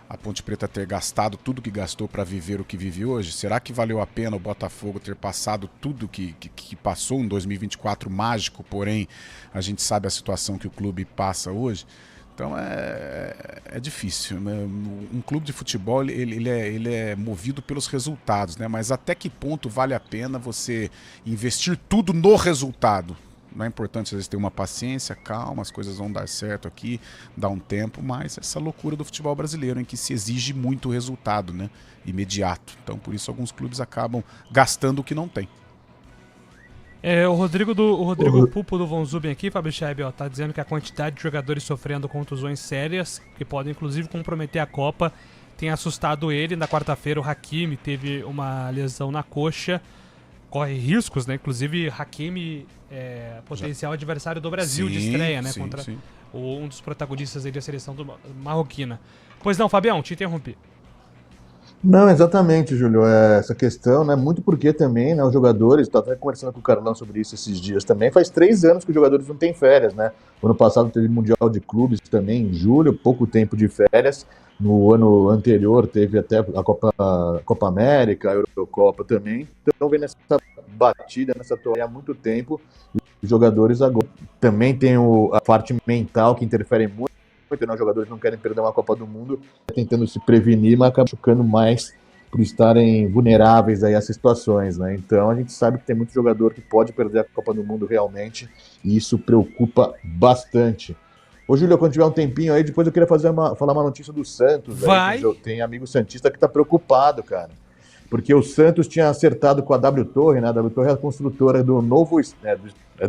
a Ponte Preta ter gastado tudo que gastou para viver o que vive hoje? Será que valeu a pena o Botafogo ter passado tudo que passou em 2024 mágico, porém a gente sabe a situação que o clube passa hoje? Então é difícil, né? Um clube de futebol ele é movido pelos resultados, né? Mas até que ponto vale a pena você investir tudo no resultado? Não é importante, às vezes, ter uma paciência, calma, as coisas vão dar certo aqui, dá um tempo, mas essa loucura do futebol brasileiro em que se exige muito resultado, né, imediato. Então, por isso, alguns clubes acabam gastando o que não tem. O Rodrigo Pupo do Von Zuben aqui, Fábio Scheib, tá dizendo que a quantidade de jogadores sofrendo contusões sérias, que podem inclusive comprometer a Copa, tem assustado ele. Na quarta-feira o Hakimi teve uma lesão na coxa, corre riscos, né? Inclusive Hakimi potencial adversário do Brasil de estreia, né? Contra um dos protagonistas aí da seleção marroquina. Pois não, Fabião, te interrompi. Não, exatamente, Júlio. Essa questão, né? Muito porque também, né? Os jogadores, estava até conversando com o Carlão sobre isso esses dias também. Faz 3 anos que os jogadores não têm férias, né? O ano passado teve Mundial de Clubes também em julho, pouco tempo de férias. No ano anterior teve até a Copa América, a Eurocopa também. Então vem nessa batida, nessa toalha há muito tempo. Os jogadores agora também têm a parte mental que interfere muito. Os jogadores não querem perder uma Copa do Mundo, tentando se prevenir, mas acabam chocando mais por estarem vulneráveis aí a essas situações, né? Então a gente sabe que tem muito jogador que pode perder a Copa do Mundo realmente, e isso preocupa bastante. Ô, Júlio, quando tiver um tempinho aí, depois eu queria falar uma notícia do Santos. Vai! Aí, tem amigo santista que tá preocupado, cara. Porque o Santos tinha acertado com a W Torre, né? A W Torre é a construtora do novo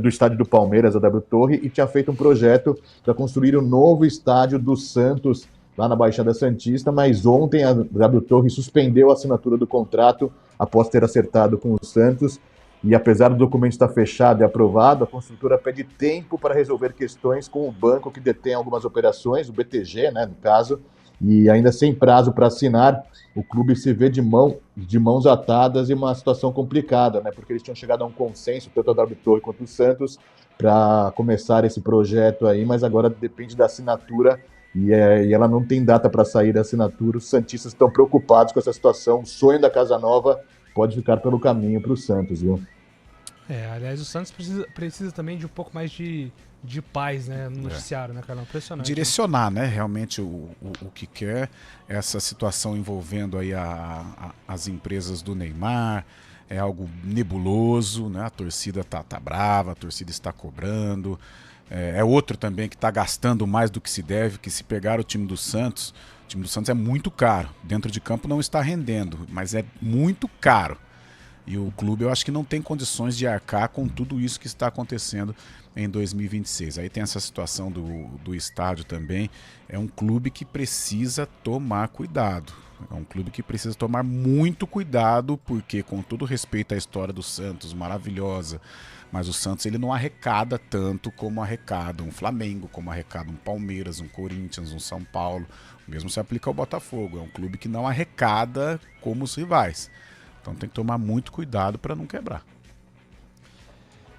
do estádio do Palmeiras, a W Torre, e tinha feito um projeto para construir um novo estádio do Santos lá na Baixada Santista, mas ontem a W Torre suspendeu a assinatura do contrato após ter acertado com o Santos. E apesar do documento estar fechado e aprovado, a construtora pede tempo para resolver questões com o banco que detém algumas operações, o BTG, né, no caso, e ainda sem prazo para assinar, o clube se vê de mãos atadas e uma situação complicada, né? Porque eles tinham chegado a um consenso, tanto a W Torre quanto o Santos, para começar esse projeto aí, mas agora depende da assinatura e ela não tem data para sair da assinatura. Os santistas estão preocupados com essa situação. O sonho da Casa Nova pode ficar pelo caminho para o Santos, viu? Aliás, o Santos precisa também de um pouco mais de paz, né, no noticiário, né, Carlão? Impressionante. Direcionar, né, realmente o que quer, essa situação envolvendo aí as empresas do Neymar, é algo nebuloso, né, a torcida tá brava, a torcida está cobrando, é outro também que está gastando mais do que se deve, que se pegar o time do Santos é muito caro, dentro de campo não está rendendo, mas é muito caro. E o clube eu acho que não tem condições de arcar com tudo isso que está acontecendo em 2026. Aí tem essa situação do estádio também. É um clube que precisa tomar cuidado. É um clube que precisa tomar muito cuidado, porque, com todo respeito à história do Santos, maravilhosa, mas o Santos ele não arrecada tanto como arrecada um Flamengo, como arrecada um Palmeiras, um Corinthians, um São Paulo. O mesmo se aplica ao Botafogo. É um clube que não arrecada como os rivais. Então tem que tomar muito cuidado para não quebrar.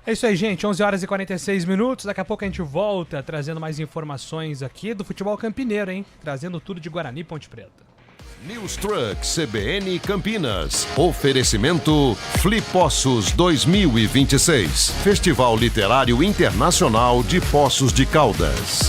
É isso aí, gente. 11 horas e 46 minutos. Daqui a pouco a gente volta trazendo mais informações aqui do futebol campineiro, hein? Trazendo tudo de Guarani e Ponte Preta. News Truck CBN Campinas. Oferecimento Flipossos 2026. Festival Literário Internacional de Poços de Caldas.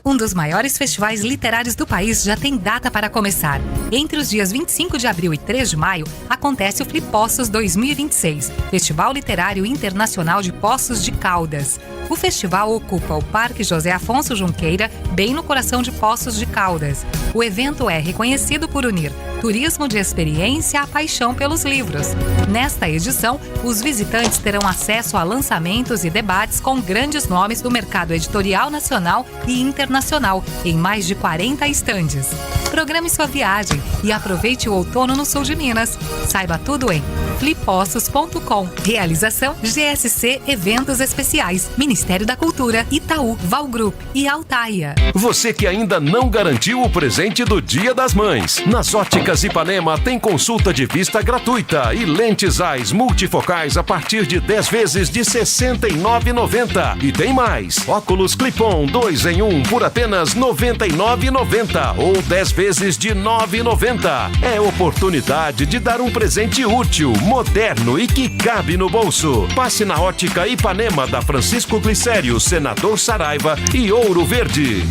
Um dos maiores festivais literários do país já tem data para começar. Entre os dias 25 de abril e 3 de maio, acontece o Flipossos 2026, Festival Literário Internacional de Poços de Caldas. O festival ocupa o Parque José Afonso Junqueira, bem no coração de Poços de Caldas. O evento é reconhecido por unir turismo de experiência à paixão pelos livros. Nesta edição, os visitantes terão acesso a lançamentos e debates com grandes nomes do mercado editorial nacional e internacional, em mais de 40 estandes. Programe sua viagem e aproveite o outono no sul de Minas. Saiba tudo em flipossos.com. Realização GSC Eventos Especiais, Ministério da Cultura, Itaú, Val Group e Altaia. Você que ainda não garantiu o presente do Dia das Mães. Nas Óticas Ipanema tem consulta de vista gratuita e lentes AIS multifocais a partir de 10 vezes de R$ 69,90. E tem mais, óculos Clip-On 2 em 1 por apenas R$ 99,90 ou 10 vezes de R$ 9,90. É oportunidade de dar um presente útil, moderno e que cabe no bolso. Passe na Ótica Ipanema da Francisco Glicério, Senador Saraiva e Ouro Verde.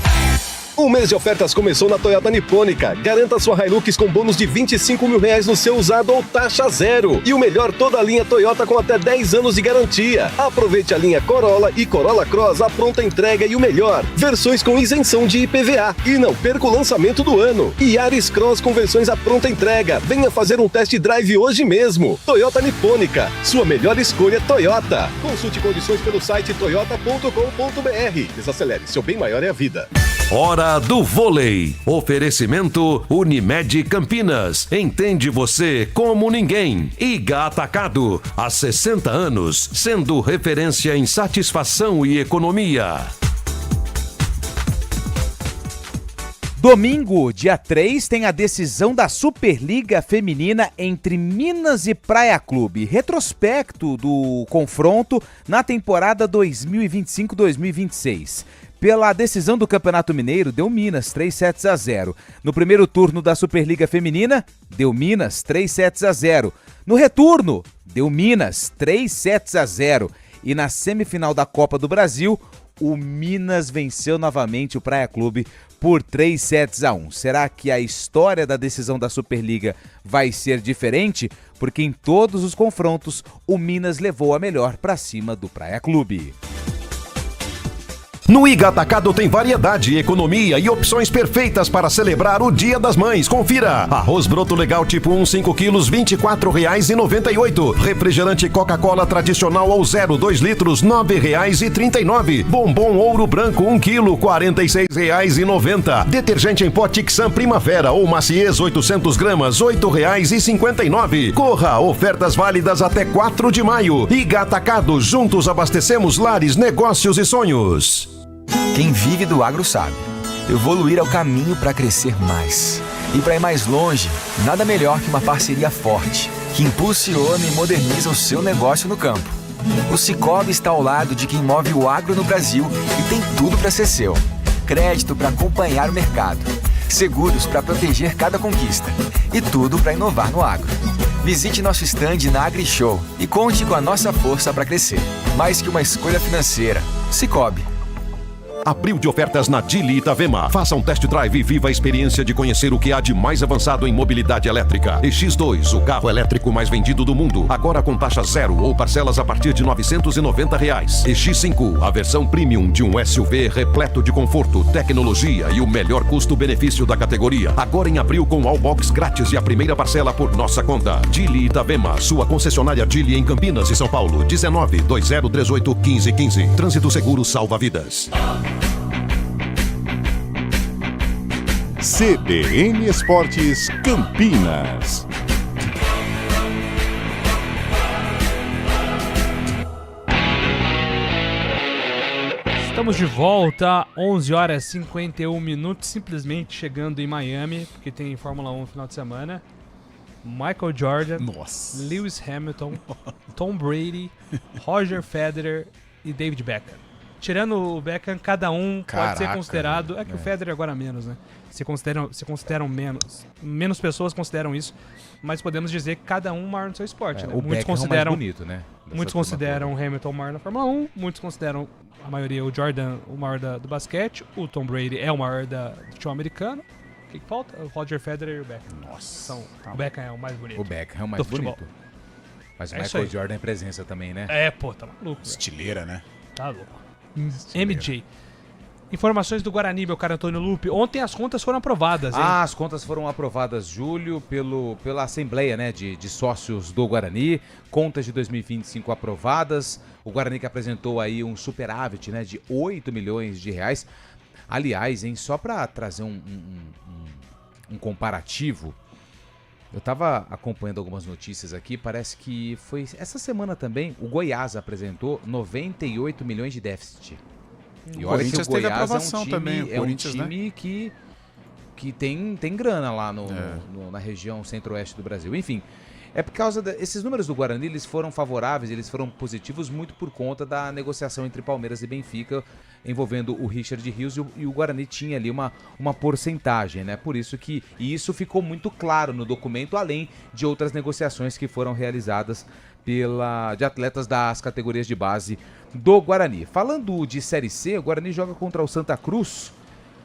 O mês de ofertas começou na Toyota Nipônica. Garanta sua Hilux com bônus de R$25 mil no seu usado ou taxa zero. E o melhor, toda a linha Toyota com até 10 anos de garantia. Aproveite a linha Corolla e Corolla Cross à pronta entrega e o melhor, versões com isenção de IPVA. E não perca o lançamento do ano. Yaris Cross com versões à pronta entrega. Venha fazer um test drive hoje mesmo. Toyota Nipônica, sua melhor escolha Toyota. Consulte condições pelo site toyota.com.br. Desacelere, seu bem maior é a vida. Hora do vôlei. Oferecimento Unimed Campinas. Entende você como ninguém. Iga Atacado. Há 60 anos, sendo referência em satisfação e economia. Domingo, dia 3, tem a decisão da Superliga Feminina entre Minas e Praia Clube. Retrospecto do confronto na temporada 2025-2026. Pela decisão do Campeonato Mineiro, deu Minas 3-0. No primeiro turno da Superliga Feminina, deu Minas 3-0. No retorno, deu Minas 3-0. E na semifinal da Copa do Brasil, o Minas venceu novamente o Praia Clube por 3-1. Será que a história da decisão da Superliga vai ser diferente? Porque em todos os confrontos, o Minas levou a melhor para cima do Praia Clube. No Iga Atacado tem variedade, economia e opções perfeitas para celebrar o Dia das Mães. Confira. Arroz broto legal tipo 1, 5 quilos, R$ 24,98. Refrigerante Coca-Cola tradicional ou 0, 2 litros, R$ 9,39. Bombom ouro branco 1 quilo, R$ 46,90. Detergente em pó Tixan Primavera ou Maciez 800 gramas, R$ 8,59. Corra, ofertas válidas até 4 de maio. Iga Atacado, juntos abastecemos lares, negócios e sonhos. Quem vive do agro sabe. Evoluir é o caminho para crescer mais. E para ir mais longe, nada melhor que uma parceria forte, que impulsiona e moderniza o seu negócio no campo. O Sicoob está ao lado de quem move o agro no Brasil e tem tudo para ser seu. Crédito para acompanhar o mercado, seguros para proteger cada conquista e tudo para inovar no agro. Visite nosso stand na AgriShow e conte com a nossa força para crescer. Mais que uma escolha financeira, Sicoob. Abril de ofertas na Geely Itavema. Faça um test drive e viva a experiência de conhecer o que há de mais avançado em mobilidade elétrica. EX2, o carro elétrico mais vendido do mundo. Agora com taxa zero ou parcelas a partir de R$ 990. EX5, a versão premium de um SUV repleto de conforto, tecnologia e o melhor custo-benefício da categoria. Agora em abril com Allbox grátis e a primeira parcela por nossa conta. Geely Itavema, sua concessionária Geely em Campinas e São Paulo. 19-2038-1515. Trânsito seguro salva vidas. CBN Esportes Campinas. Estamos de volta, 11 horas e 51 minutos, simplesmente chegando em Miami, porque tem Fórmula 1 no final de semana. Michael Jordan, Lewis Hamilton, Tom Brady, Roger Federer e David Beckham. Tirando o Beckham, cada um pode ser considerado... É que o Federer agora menos, né? Se consideram menos pessoas consideram isso, mas podemos dizer que cada um maior no seu esporte. Né? O Muitos Beckham consideram, é mais bonito, né? Muitos consideram o Hamilton o maior na Fórmula 1, muitos consideram, a maioria, o Jordan o maior do basquete, o Tom Brady é o maior do futebol americano. O que falta? O Roger Federer e o Beckham. Nossa. O Beckham é o mais bonito. O Beckham é o mais bonito. Mas o Michael Jordan é presença também, né? Tá maluco. Estileira, né? Tá louco. MJ. Informações do Guarani, meu caro Antônio Lupe. Ontem as contas foram aprovadas, hein? As contas foram aprovadas, Júlio, pela Assembleia, né, de sócios do Guarani. Contas de 2025 aprovadas. O Guarani que apresentou aí um superávit, né, de 8 milhões de reais. Aliás, hein, só para trazer um comparativo, eu estava acompanhando algumas notícias aqui, parece que foi essa semana também, o Goiás apresentou 98 milhões de déficit. E olha que o Goiás é um time, né? que tem grana lá na região centro-oeste do Brasil. Enfim, é por causa esses números do Guarani, eles foram favoráveis, eles foram positivos muito por conta da negociação entre Palmeiras e Benfica, envolvendo o Richard Rios, e o Guarani tinha ali uma porcentagem, né? Por isso que isso ficou muito claro no documento, além de outras negociações que foram realizadas de atletas das categorias de base do Guarani. Falando de Série C, o Guarani joga contra o Santa Cruz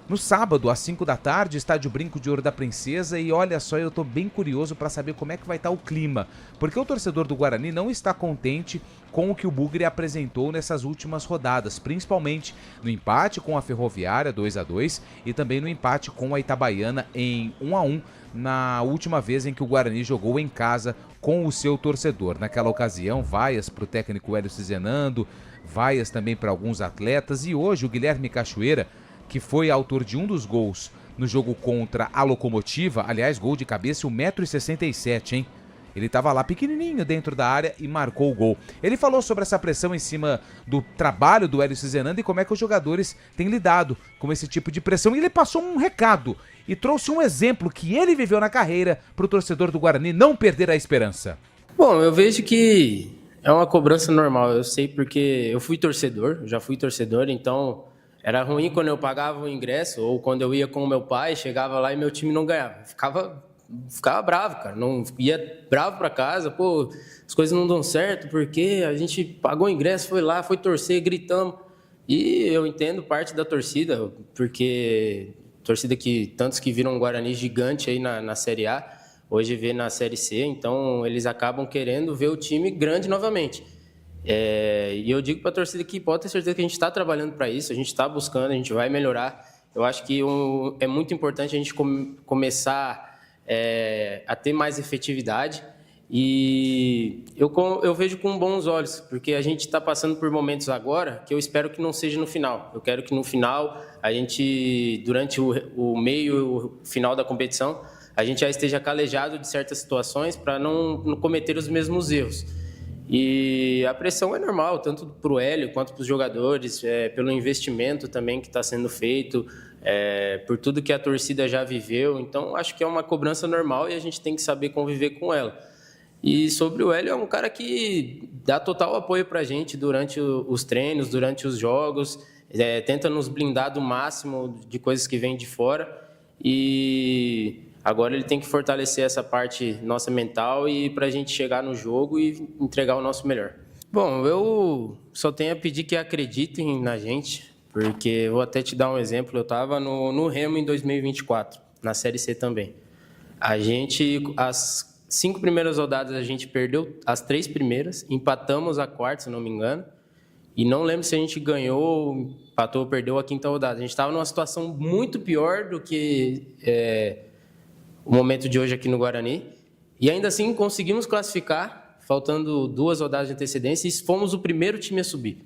no sábado, às 5 da tarde, estádio Brinco de Ouro da Princesa, e olha só, eu tô bem curioso para saber como é que vai estar o clima, porque o torcedor do Guarani não está contente com o que o Bugre apresentou nessas últimas rodadas, principalmente no empate com a Ferroviária 2-2 e também no empate com a Itabaiana em 1-1, na última vez em que o Guarani jogou em casa com o seu torcedor. Naquela ocasião, vaias para o técnico Hélio Cizenando, vaias também para alguns atletas, e hoje o Guilherme Cachoeira, que foi autor de um dos gols no jogo contra a Locomotiva, aliás, gol de cabeça, 1,67 m, hein? Ele estava lá pequenininho dentro da área e marcou o gol. Ele falou sobre essa pressão em cima do trabalho do Hélio Cizenando e como é que os jogadores têm lidado com esse tipo de pressão. E ele passou um recado e trouxe um exemplo que ele viveu na carreira para o torcedor do Guarani não perder a esperança. Bom, eu vejo que é uma cobrança normal. Eu sei porque eu já fui torcedor, então era ruim quando eu pagava o ingresso ou quando eu ia com o meu pai, chegava lá e meu time não ganhava. Ficava bravo, cara. Não ia bravo pra casa, pô, as coisas não dão certo porque a gente pagou o ingresso, foi lá, foi torcer, gritamos. E eu entendo parte da torcida, porque torcida que tantos que viram um Guarani gigante aí na Série A, hoje vê na Série C, então eles acabam querendo ver o time grande novamente. E eu digo para a torcida que pode ter certeza que a gente está trabalhando para isso, a gente está buscando, a gente vai melhorar. Eu acho que é muito importante a gente começar a ter mais efetividade, e eu vejo com bons olhos, porque a gente está passando por momentos agora que eu espero que não seja no final. Eu quero que no final, a gente, durante o meio e o final da competição, a gente já esteja calejado de certas situações para não cometer os mesmos erros. E a pressão é normal, tanto para o Hélio quanto para os jogadores, pelo investimento também que está sendo feito, por tudo que a torcida já viveu. Então, acho que é uma cobrança normal e a gente tem que saber conviver com ela. E sobre o Hélio, é um cara que dá total apoio pra gente durante os treinos, durante os jogos, tenta nos blindar do máximo de coisas que vêm de fora. E agora ele tem que fortalecer essa parte nossa mental e pra gente chegar no jogo e entregar o nosso melhor. Bom, eu só tenho a pedir que acreditem na gente, porque eu vou até te dar um exemplo. Eu estava no Remo em 2024, na Série C também. As 5 primeiras rodadas a gente perdeu as 3 primeiras, empatamos a quarta, se não me engano, e não lembro se a gente ganhou, empatou ou perdeu a 5ª rodada. A gente estava numa situação muito pior do que o momento de hoje aqui no Guarani, e ainda assim conseguimos classificar, faltando 2 rodadas de antecedência, e fomos o primeiro time a subir.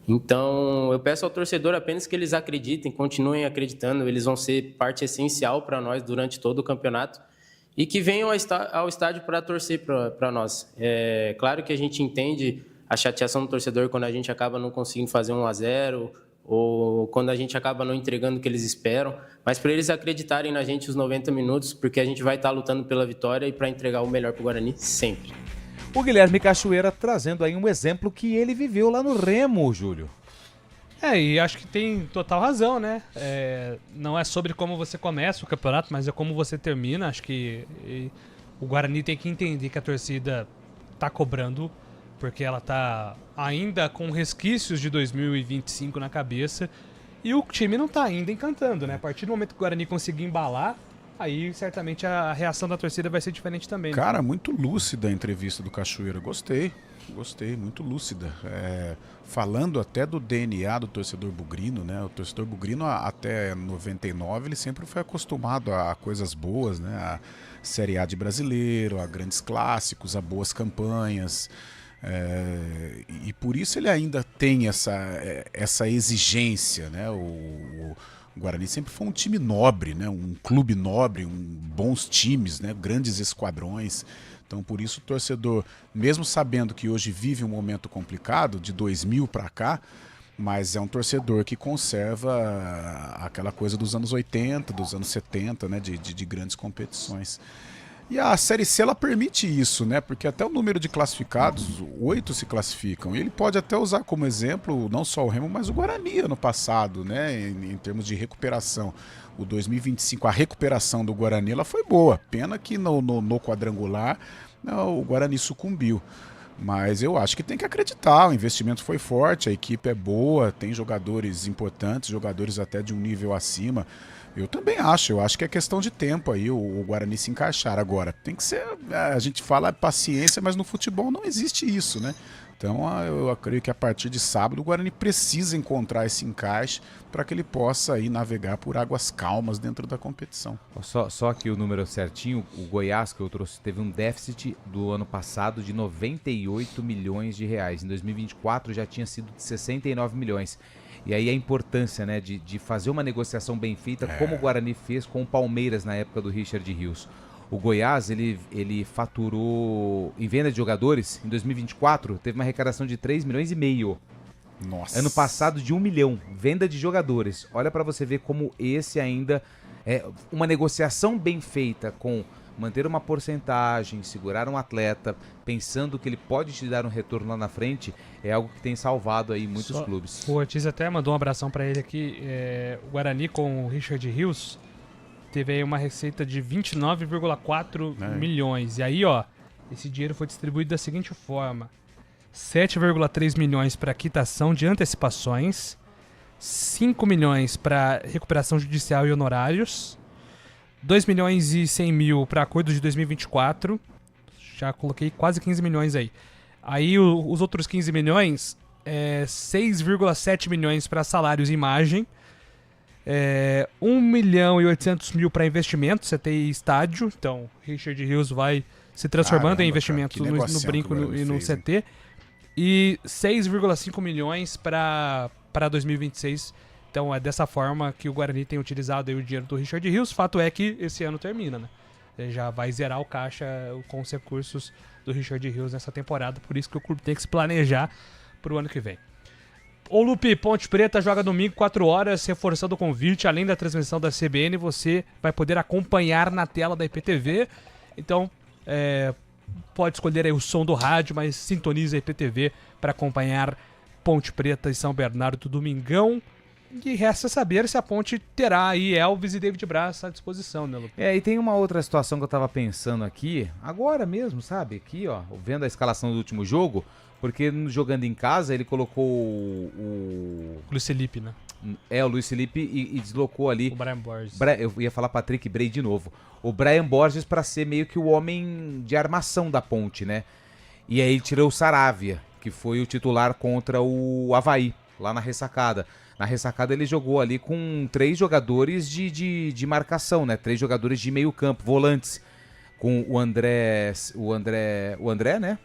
Então, eu peço ao torcedor apenas que eles acreditem, continuem acreditando, eles vão ser parte essencial para nós durante todo o campeonato, e que venham ao estádio para torcer para nós. É claro que a gente entende a chateação do torcedor quando a gente acaba não conseguindo fazer 1-0 ou quando a gente acaba não entregando o que eles esperam, mas para eles acreditarem na gente os 90 minutos, porque a gente vai estar lutando pela vitória e para entregar o melhor para o Guarani sempre. O Guilherme Cachoeira trazendo aí um exemplo que ele viveu lá no Remo, Júlio. E acho que tem total razão, né? Não é sobre como você começa o campeonato, mas é como você termina. Acho que o Guarani tem que entender que a torcida tá cobrando, porque ela tá ainda com resquícios de 2025 na cabeça, e o time não tá ainda encantando, né? A partir do momento que o Guarani conseguir embalar, aí certamente a reação da torcida vai ser diferente também. Cara, né? muito lúcida a entrevista do Cachoeira. Gostei, muito lúcida. Falando até do DNA do torcedor bugrino, né? O torcedor bugrino até 99 ele sempre foi acostumado a coisas boas, né? A Série A de brasileiro, a grandes clássicos, a boas campanhas. E por isso ele ainda tem essa exigência, né? O Guarani sempre foi um time nobre, né? Um clube nobre, bons times, né? Grandes esquadrões. Então, por isso o torcedor, mesmo sabendo que hoje vive um momento complicado, de 2000 para cá, mas é um torcedor que conserva aquela coisa dos anos 80, dos anos 70, né? De grandes competições. E a Série C ela permite isso, né? Porque até o número de classificados, 8 se classificam. E ele pode até usar como exemplo não só o Remo, mas o Guarani ano passado, né? Em termos de recuperação. O 2025, a recuperação do Guarani ela foi boa. Pena que no quadrangular o Guarani sucumbiu. Mas eu acho que tem que acreditar, o investimento foi forte, a equipe é boa, tem jogadores importantes, jogadores até de um nível acima. Eu também acho, que é questão de tempo aí o Guarani se encaixar. Agora, tem que ser, a gente fala paciência, mas no futebol não existe isso, né? Então eu creio que a partir de sábado o Guarani precisa encontrar esse encaixe para que ele possa aí navegar por águas calmas dentro da competição. Só que o número certinho, o Goiás que eu trouxe teve um déficit do ano passado de 98 milhões de reais. Em 2024 já tinha sido de 69 milhões. E aí a importância, né, de fazer uma negociação bem feita, como o Guarani fez com o Palmeiras na época do Richard Rios. O Goiás, ele faturou, em venda de jogadores, em 2024, teve uma arrecadação de 3 milhões e meio. Nossa. Ano passado de 1 milhão, venda de jogadores. Olha para você ver como esse ainda é uma negociação bem feita com manter uma porcentagem, segurar um atleta, pensando que ele pode te dar um retorno lá na frente, é algo que tem salvado aí muitos clubes. O Ortiz até mandou um abração para ele aqui. O Guarani com o Richard Rios teve aí uma receita de 29,4 milhões. E aí, esse dinheiro foi distribuído da seguinte forma: 7,3 milhões para quitação de antecipações, 5 milhões para recuperação judicial e honorários, 2 milhões e 100 mil para acordo de 2024, já coloquei quase 15 milhões aí. Aí os outros 15 milhões, 6,7 milhões para salários e imagem, 1 milhão e 800 mil para investimentos, CT e estádio. Então, Richard Rios vai se transformando em investimentos no Brinco e no CT. E 6,5 milhões para 2026. Então, é dessa forma que o Guarani tem utilizado aí o dinheiro do Richard Rios. Fato é que esse ano termina, né? Ele já vai zerar o caixa com os recursos do Richard Rios nessa temporada. Por isso que o clube tem que se planejar para o ano que vem. Ô Lupe, Ponte Preta joga domingo 4 horas, reforçando o convite, além da transmissão da CBN, você vai poder acompanhar na tela da IPTV. Então, pode escolher aí o som do rádio, mas sintonize a IPTV para acompanhar Ponte Preta e São Bernardo do domingão. E resta saber se a Ponte terá aí Elvis e David Braz à disposição, né, Lupe? E tem uma outra situação que eu tava pensando aqui, agora mesmo, sabe? Aqui, ó, vendo a escalação do último jogo, porque jogando em casa ele colocou o Luiz Felipe, né? O Luiz Felipe e deslocou ali... O Brian Borges. Eu ia falar Patrick Bray de novo. O Brian Borges para ser meio que o homem de armação da Ponte, né? E aí ele tirou o Saravia, que foi o titular contra o Avaí, lá na ressacada. Na ressacada ele jogou ali com 3 jogadores de marcação, né? 3 jogadores de meio campo, volantes. Com o André, né?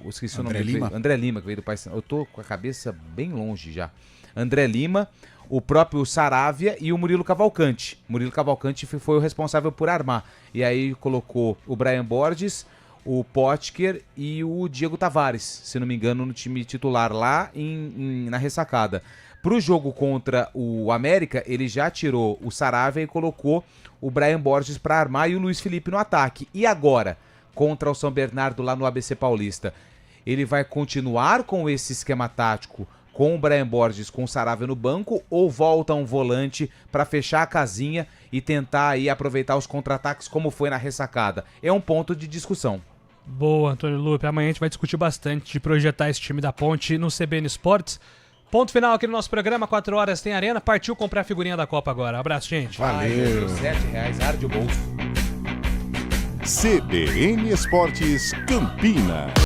Eu esqueci o nome dele. André Lima, que veio do Paysandu. Eu tô com a cabeça bem longe já. André Lima, o próprio Saravia e o Murilo Cavalcante. Murilo Cavalcante foi o responsável por armar. E aí colocou o Brian Borges, o Potker e o Diego Tavares, se não me engano, no time titular lá na ressacada. Pro jogo contra o América, ele já tirou o Saravia e colocou o Brian Borges para armar e o Luiz Felipe no ataque. E agora, contra o São Bernardo lá no ABC Paulista, ele vai continuar com esse esquema tático com o Brian Borges, com o Saravia no banco, ou volta um volante para fechar a casinha e tentar aí aproveitar os contra-ataques como foi na ressacada? É um ponto de discussão. Boa, Antônio Lupe. Amanhã a gente vai discutir bastante de projetar esse time da Ponte no CBN Esportes. Ponto final aqui no nosso programa, 4 horas tem Arena. Partiu comprar a figurinha da Copa agora. Abraço, gente. Valeu. R$7, arde o bolso. CBN Esportes Campinas.